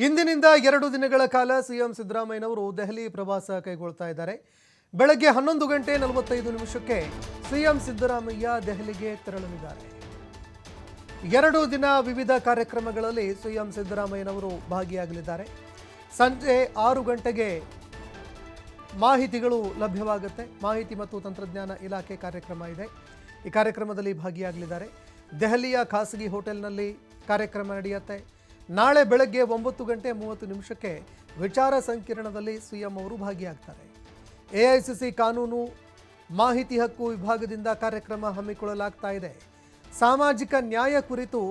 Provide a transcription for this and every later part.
ಇಂದಿನಿಂದ 2 ದಿನಗಳ ಕಾಲ ಸಿಎಂ ಸಿದ್ದರಾಮಯ್ಯನವರು ದೆಹಲಿ ಪ್ರವಾಸ ಕೈಗೊಳ್ತಾ ಇದ್ದಾರೆ. ಬೆಳಗ್ಗೆ 11 ಗಂಟೆ 45 ನಿಮಿಷಕ್ಕೆ ಸಿಎಂ ಸಿದ್ದರಾಮಯ್ಯ ದೆಹಲಿಗೆ ತೆರಳಲಿದ್ದಾರೆ. 2 ದಿನ ವಿವಿಧ ಕಾರ್ಯಕ್ರಮಗಳಲ್ಲಿ ಸಿಎಂ ಸಿದ್ದರಾಮಯ್ಯನವರು ಭಾಗಿಯಾಗಲಿದ್ದಾರೆ. ಸಂಜೆ 6 ಗಂಟೆಗೆ ಮಾಹಿತಿಗಳು ಲಭ್ಯವಾಗುತ್ತೆ. ಮಾಹಿತಿ ಮತ್ತು ತಂತ್ರಜ್ಞಾನ ಇಲಾಖೆ ಕಾರ್ಯಕ್ರಮ ಇದೆ. ಈ ಕಾರ್ಯಕ್ರಮದಲ್ಲಿ ಭಾಗಿಯಾಗಲಿದ್ದಾರೆ. ದೆಹಲಿಯ ಖಾಸಗಿ ಹೋಟೆಲ್ನಲ್ಲಿ ಕಾರ್ಯಕ್ರಮ ನಡೆಯುತ್ತೆ. ನಾಳೆ ಬೆಳಗ್ಗೆ 9 ಗಂಟೆ 30 ನಿಮಿಷಕ್ಕೆ ವಿಚಾರ ಸಂಕಿರಣದಲ್ಲಿ ಸಿಎಂ ಅವರು ಭಾಗಿಯಾಗ್ತಾರೆ. ಎಐಸಿಸಿ ಕಾನೂನು ಮಾಹಿತಿ ಹಕ್ಕು ವಿಭಾಗದಿಂದ ಕಾರ್ಯಕ್ರಮ ಹಮ್ಮಿಕೊಳ್ಳಲಾಗ್ತಾ ಇದೆ. ಸಾಮಾಜಿಕ ನ್ಯಾಯ ಕುರಿತು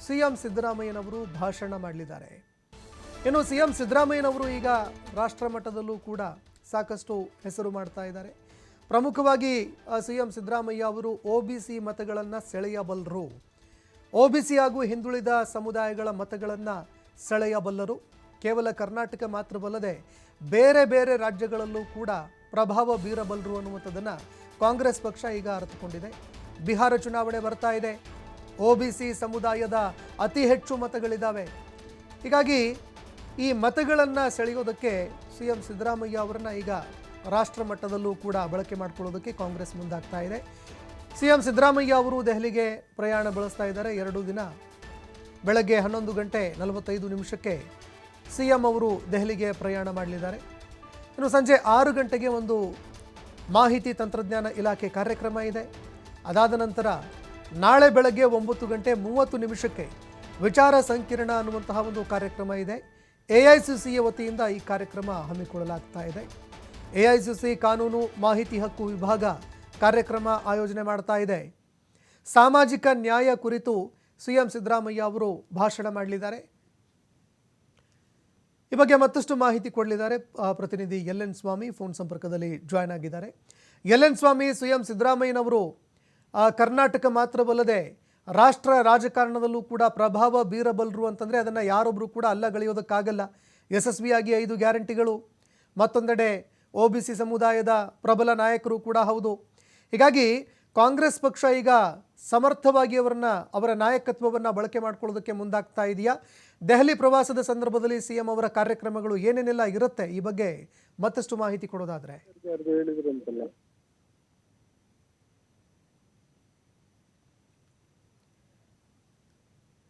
ಸಿಎಂ ಸಿದ್ದರಾಮಯ್ಯನವರು ಭಾಷಣ ಮಾಡಲಿದ್ದಾರೆ. ಇನ್ನು ಸಿಎಂ ಸಿದ್ದರಾಮಯ್ಯನವರು ಈಗ ರಾಷ್ಟ್ರ ಮಟ್ಟದಲ್ಲೂ ಕೂಡ ಸಾಕಷ್ಟು ಹೆಸರು ಮಾಡ್ತಾ ಇದ್ದಾರೆ. ಪ್ರಮುಖವಾಗಿ ಸಿಎಂ ಸಿದ್ದರಾಮಯ್ಯ ಅವರು ಒಬಿಸಿ ಮತಗಳನ್ನು ಸೆಳೆಯಬಲ್ಲರು. ಒಬಿಸಿ ಹಾಗೂ ಹಿಂದುಳಿದ ಸಮುದಾಯಗಳ ಮತಗಳನ್ನು ಸೆಳೆಯಬಲ್ಲರು. ಕೇವಲ ಕರ್ನಾಟಕ ಮಾತ್ರವಲ್ಲದೆ ಬೇರೆ ಬೇರೆ ರಾಜ್ಯಗಳಲ್ಲೂ ಕೂಡ ಪ್ರಭಾವ ಬೀರಬಲ್ಲರು ಅನ್ನುವಂಥದ್ದನ್ನು ಕಾಂಗ್ರೆಸ್ ಪಕ್ಷ ಈಗ ಅರ್ಥಕೊಂಡಿದೆ. ಬಿಹಾರ ಚುನಾವಣೆ ಬರ್ತಾ ಇದೆ. ಒಬಿಸಿ ಸಮುದಾಯದ ಅತಿ ಹೆಚ್ಚು ಮತಗಳಿದ್ದಾವೆ. ಹೀಗಾಗಿ ಈ ಮತಗಳನ್ನು ಸೆಳೆಯೋದಕ್ಕೆ ಸಿಎಂ ಸಿದ್ದರಾಮಯ್ಯ ಅವರನ್ನು ಈಗ ರಾಷ್ಟ್ರ ಮಟ್ಟದಲ್ಲೂ ಕೂಡ ಬಳಕೆ ಮಾಡಿಕೊಳ್ಳೋದಕ್ಕೆ ಕಾಂಗ್ರೆಸ್ ಮುಂದಾಗ್ತಾ ಇದೆ. ಸಿಎಂ ಸಿದ್ದರಾಮಯ್ಯ ಅವರು ದೆಹಲಿಗೆ ಪ್ರಯಾಣ ಬೆಳೆಸ್ತಾ ಇದ್ದಾರೆ. 2 ದಿನ ಬೆಳಗ್ಗೆ 11 ಗಂಟೆ 45 ನಿಮಿಷಕ್ಕೆ ಸಿಎಂ ಅವರು ದೆಹಲಿಗೆ ಪ್ರಯಾಣ ಮಾಡಲಿದ್ದಾರೆ. ಇನ್ನು ಸಂಜೆ 6 ಗಂಟೆಗೆ ಒಂದು ಮಾಹಿತಿ ತಂತ್ರಜ್ಞಾನ ಇಲಾಖೆ ಕಾರ್ಯಕ್ರಮ ಇದೆ. ಅದಾದ ನಂತರ ನಾಳೆ ಬೆಳಗ್ಗೆ 9 ಗಂಟೆ 30 ನಿಮಿಷಕ್ಕೆ ವಿಚಾರ ಸಂಕಿರಣ ಅನ್ನುವಂತಹ ಒಂದು ಕಾರ್ಯಕ್ರಮ ಇದೆ. ಎಐಸಿಸಿಯ ವತಿಯಿಂದ ಈ ಕಾರ್ಯಕ್ರಮ ಹಮ್ಮಿಕೊಳ್ಳಲಾಗ್ತಾ ಇದೆ. ಎಐಸಿಸಿ ಕಾನೂನು ಮಾಹಿತಿ ಹಕ್ಕು ವಿಭಾಗ ಕಾರ್ಯಕ್ರಮ ಆಯೋಜನೆ ಮಾಡ್ತಾ ಇದೆ. ಸಾಮಾಜಿಕ ನ್ಯಾಯ ಕುರಿತು ಸಿಎಂ ಸಿದ್ದರಾಮಯ್ಯ ಅವರು ಭಾಷಣ ಮಾಡಲಿದ್ದಾರೆ. ಈ ಬಗ್ಗೆ ಮತ್ತಷ್ಟು ಮಾಹಿತಿ ಕೊಡಲಿದ್ದಾರೆ ಪ್ರತಿನಿಧಿ ಎಲ್.ಎನ್. ಸ್ವಾಮಿ ಫೋನ್ ಸಂಪರ್ಕದಲ್ಲಿ ಜಾಯ್ನ್ ಆಗಿದ್ದಾರೆ. ಎಲ್.ಎನ್. ಸ್ವಾಮಿ, ಸಿಎಂ ಸಿದ್ದರಾಮಯ್ಯನವರು ಕರ್ನಾಟಕ ಮಾತ್ರವಲ್ಲದೆ ರಾಷ್ಟ್ರ ರಾಜಕಾರಣದಲ್ಲೂ ಕೂಡ ಪ್ರಭಾವ ಬೀರಬಲ್ಲರು ಅಂತಂದರೆ ಅದನ್ನು ಯಾರೊಬ್ಬರು ಕೂಡ ಅಲ್ಲಗಳೆಯೋದಕ್ಕಾಗಲ್ಲ. ಯಶಸ್ವಿಯಾಗಿ 5 ಗ್ಯಾರಂಟಿಗಳು, ಮತ್ತೊಂದೆಡೆ ಒಬಿಸಿ ಸಮುದಾಯದ ಪ್ರಬಲ ನಾಯಕರು ಕೂಡ ಹೌದು. ಹೀಗಾಗಿ ಕಾಂಗ್ರೆಸ್ ಪಕ್ಷ ಈಗ ಸಮರ್ಥವಾಗಿ ಅವರ ನಾಯಕತ್ವವನ್ನು ಬಳಕೆ ಮಾಡಿಕೊಳ್ಳೋದಕ್ಕೆ ಮುಂದಾಗ್ತಾ ಇದೆಯಾ? ದೆಹಲಿ ಪ್ರವಾಸದ ಸಂದರ್ಭದಲ್ಲಿ ಸಿಎಂ ಅವರ ಕಾರ್ಯಕ್ರಮಗಳು ಏನೇನೆಲ್ಲ ಇರುತ್ತೆ, ಈ ಬಗ್ಗೆ ಮತ್ತಷ್ಟು ಮಾಹಿತಿ ಕೊಡೋದಾದ್ರೆ.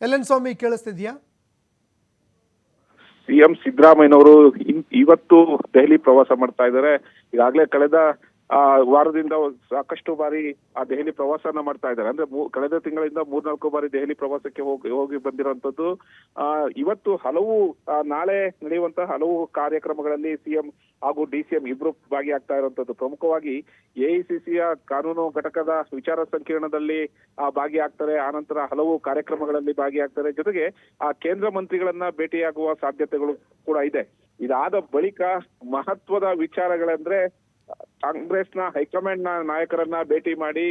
ಎಲ್.ಎನ್. ಸ್ವಾಮಿ, ಕೇಳಿಸ್ತಿದ್ಯಾ? ಸಿಎಂ ಸಿದ್ದರಾಮಯ್ಯನವರು ಇವತ್ತು ದೆಹಲಿ ಪ್ರವಾಸ ಮಾಡ್ತಾ ಇದ್ದಾರೆ. ಈಗಾಗಲೇ ಕಳೆದ ವಾರದಿಂದ ಸಾಕಷ್ಟು ಬಾರಿ ಆ ದೆಹಲಿ ಪ್ರವಾಸನ ಮಾಡ್ತಾ ಇದ್ದಾರೆ. ಅಂದ್ರೆ ಕಳೆದ ತಿಂಗಳಿಂದ 3-4 ಬಾರಿ ದೆಹಲಿ ಪ್ರವಾಸಕ್ಕೆ ಹೋಗಿ ಬಂದಿರುವಂತದ್ದು. ಇವತ್ತು ಹಲವು ನಾಳೆ ನಡೆಯುವಂತಹ ಹಲವು ಕಾರ್ಯಕ್ರಮಗಳಲ್ಲಿ ಸಿಎಂ ಹಾಗೂ ಡಿಸಿಎಂ ಇಬ್ರು ಭಾಗಿಯಾಗ್ತಾ ಇರುವಂತದ್ದು. ಪ್ರಮುಖವಾಗಿ ಎಐಸಿಸಿಯ ಕಾನೂನು ಘಟಕದ ವಿಚಾರ ಸಂಕಿರಣದಲ್ಲಿ ಭಾಗಿಯಾಗ್ತಾರೆ. ಆನಂತರ ಹಲವು ಕಾರ್ಯಕ್ರಮಗಳಲ್ಲಿ ಭಾಗಿಯಾಗ್ತಾರೆ. ಜೊತೆಗೆ ಕೇಂದ್ರ ಮಂತ್ರಿಗಳನ್ನ ಭೇಟಿಯಾಗುವ ಸಾಧ್ಯತೆಗಳು ಕೂಡ ಇದೆ. ಇದಾದ ಬಳಿಕ ಮಹತ್ವದ ವಿಚಾರಗಳಂದ್ರೆ ಕಾಂಗ್ರೆಸ್ನ ಹೈಕಮಾಂಡ್ ನಾಯಕರನ್ನ ಭೇಟಿ ಮಾಡಿ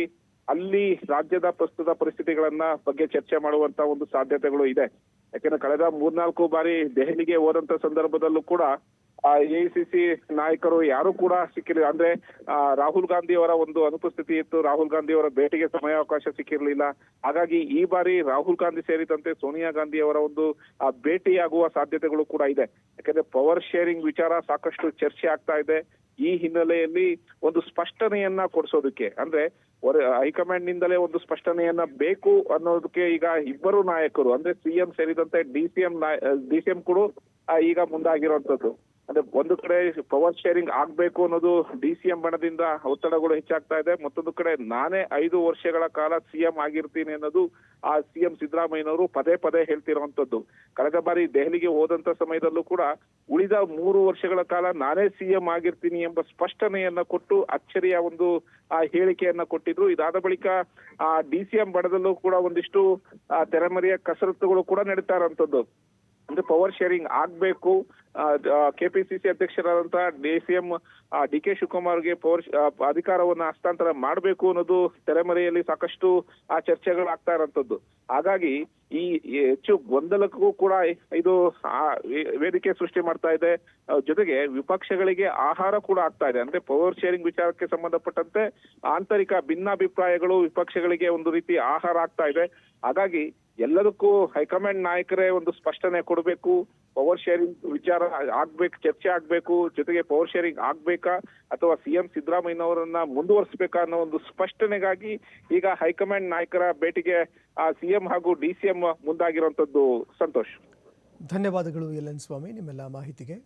ಅಲ್ಲಿ ರಾಜ್ಯದ ಪ್ರಸ್ತುತ ಪರಿಸ್ಥಿತಿಗಳನ್ನ ಬಗ್ಗೆ ಚರ್ಚೆ ಮಾಡುವಂತ ಒಂದು ಸಾಧ್ಯತೆಗಳು ಇದೆ. ಯಾಕಂದ್ರೆ ಕಳೆದ 3-4 ಬಾರಿ ದೆಹಲಿಗೆ ಹೋದಂತ ಸಂದರ್ಭದಲ್ಲೂ ಕೂಡ ಎಐಸಿಸಿ ನಾಯಕರು ಯಾರು ಕೂಡ ಸಿಕ್ಕಿರಲಿಲ್ಲ. ಅಂದ್ರೆ ರಾಹುಲ್ ಗಾಂಧಿ ಅವರ ಒಂದು ಅನುಪಸ್ಥಿತಿ ಇತ್ತು. ರಾಹುಲ್ ಗಾಂಧಿ ಅವರ ಭೇಟಿಗೆ ಸಮಯಾವಕಾಶ ಸಿಕ್ಕಿರಲಿಲ್ಲ. ಹಾಗಾಗಿ ಈ ಬಾರಿ ರಾಹುಲ್ ಗಾಂಧಿ ಸೇರಿದಂತೆ ಸೋನಿಯಾ ಗಾಂಧಿ ಅವರ ಒಂದು ಭೇಟಿಯಾಗುವ ಸಾಧ್ಯತೆಗಳು ಕೂಡ ಇದೆ. ಯಾಕಂದ್ರೆ ಪವರ್ ಶೇರಿಂಗ್ ವಿಚಾರ ಸಾಕಷ್ಟು ಚರ್ಚೆ ಆಗ್ತಾ ಇದೆ. ಈ ಹಿನ್ನೆಲೆಯಲ್ಲಿ ಒಂದು ಸ್ಪಷ್ಟನೆಯನ್ನ ಕೊಡಿಸೋದಕ್ಕೆ, ಅಂದ್ರೆ ಹೈಕಮಾಂಡ್ ನಿಂದಲೇ ಒಂದು ಸ್ಪಷ್ಟನೆಯನ್ನ ಬೇಕು ಅನ್ನೋದಕ್ಕೆ ಈಗ ಇಬ್ಬರು ನಾಯಕರು ಅಂದ್ರೆ ಸಿಎಂ ಸೇರಿದಂತೆ ಡಿಸಿಎಂ ಕೂಡ ಈಗ ಮುಂದಾಗಿರುವಂತದ್ದು. ಅಂದ್ರೆ ಒಂದು ಕಡೆ ಪವರ್ ಶೇರಿಂಗ್ ಆಗ್ಬೇಕು ಅನ್ನೋದು ಡಿಸಿಎಂ ಬಣದಿಂದ ಒತ್ತಡಗಳು ಹೆಚ್ಚಾಗ್ತಾ ಇದೆ. ಮತ್ತೊಂದು ಕಡೆ ನಾನೇ 5 ವರ್ಷಗಳ ಕಾಲ ಸಿಎಂ ಆಗಿರ್ತೀನಿ ಅನ್ನೋದು ಸಿಎಂ ಸಿದ್ದರಾಮಯ್ಯನವರು ಪದೇ ಪದೇ ಹೇಳ್ತಿರುವಂತದ್ದು. ಕಳೆದ ಬಾರಿ ದೆಹಲಿಗೆ ಹೋದಂತ ಸಮಯದಲ್ಲೂ ಕೂಡ ಉಳಿದ 3 ವರ್ಷಗಳ ಕಾಲ ನಾನೇ ಸಿಎಂ ಆಗಿರ್ತೀನಿ ಎಂಬ ಸ್ಪಷ್ಟನೆಯನ್ನ ಕೊಟ್ಟು ಅಚ್ಚರಿಯ ಒಂದು ಹೇಳಿಕೆಯನ್ನ ಕೊಟ್ಟಿದ್ರು. ಇದಾದ ಬಳಿಕ ಡಿಸಿಎಂ ಬಣದಲ್ಲೂ ಕೂಡ ಒಂದಿಷ್ಟು ತೆರೆಮರೆಯ ಕಸರತ್ತುಗಳು ಕೂಡ ನಡೀತಾ ಇರುವಂತದ್ದು. ಅಂದ್ರೆ ಪವರ್ ಶೇರಿಂಗ್ ಆಗ್ಬೇಕು. ಕೆಪಿಸಿಸಿ ಅಧ್ಯಕ್ಷರಾದಂತಹ ಡಿಸಿಎಂ ಡಿ.ಕೆ. ಶಿವಕುಮಾರ್ಗೆ ಅಧಿಕಾರವನ್ನ ಹಸ್ತಾಂತರ ಮಾಡಬೇಕು ಅನ್ನೋದು ತೆರೆಮರೆಯಲ್ಲಿ ಸಾಕಷ್ಟು ಚರ್ಚೆಗಳಾಗ್ತಾ ಇರುವಂತದ್ದು. ಹಾಗಾಗಿ ಈ ಹೆಚ್ಚು ಗೊಂದಲಕ್ಕೂ ಕೂಡ ಇದು ವೇದಿಕೆ ಸೃಷ್ಟಿ ಮಾಡ್ತಾ ಇದೆ. ಜೊತೆಗೆ ವಿಪಕ್ಷಗಳಿಗೆ ಆಹಾರ ಕೂಡ ಆಗ್ತಾ ಇದೆ. ಅಂದ್ರೆ ಪವರ್ ಶೇರಿಂಗ್ ವಿಚಾರಕ್ಕೆ ಸಂಬಂಧಪಟ್ಟಂತೆ ಆಂತರಿಕ ಭಿನ್ನಾಭಿಪ್ರಾಯಗಳು ವಿಪಕ್ಷಗಳಿಗೆ ಒಂದು ರೀತಿ ಆಹಾರ ಆಗ್ತಾ ಇದೆ. ಹಾಗಾಗಿ ಎಲ್ಲದಕ್ಕೂ ಹೈಕಮಾಂಡ್ ನಾಯಕರೇ ಒಂದು ಸ್ಪಷ್ಟನೆ ಕೊಡಬೇಕು. ಪವರ್ ಶೇರಿಂಗ್ ವಿಚಾರ ಆಗ್ಬೇಕು, ಚರ್ಚೆ ಆಗ್ಬೇಕು. ಜೊತೆಗೆ ಪವರ್ ಶೇರಿಂಗ್ ಆಗ್ಬೇಕಾ ಅಥವಾ ಸಿಎಂ ಸಿದ್ದರಾಮಯ್ಯನವರನ್ನ ಮುಂದುವರಿಸಬೇಕಾ ಅನ್ನೋ ಒಂದು ಸ್ಪಷ್ಟನೆಗಾಗಿ ಈಗ ಹೈಕಮಾಂಡ್ ನಾಯಕರ ಭೇಟಿಗೆ ಸಿಎಂ ಹಾಗೂ ಡಿಸಿಎಂ ಮುಂದಾಗಿರುವಂತದ್ದು. ಸಂತೋಷ್, ಧನ್ಯವಾದಗಳು ಎಲ್ ಎನ್ ಸ್ವಾಮಿ ನಿಮ್ಮೆಲ್ಲ ಮಾಹಿತಿಗೆ.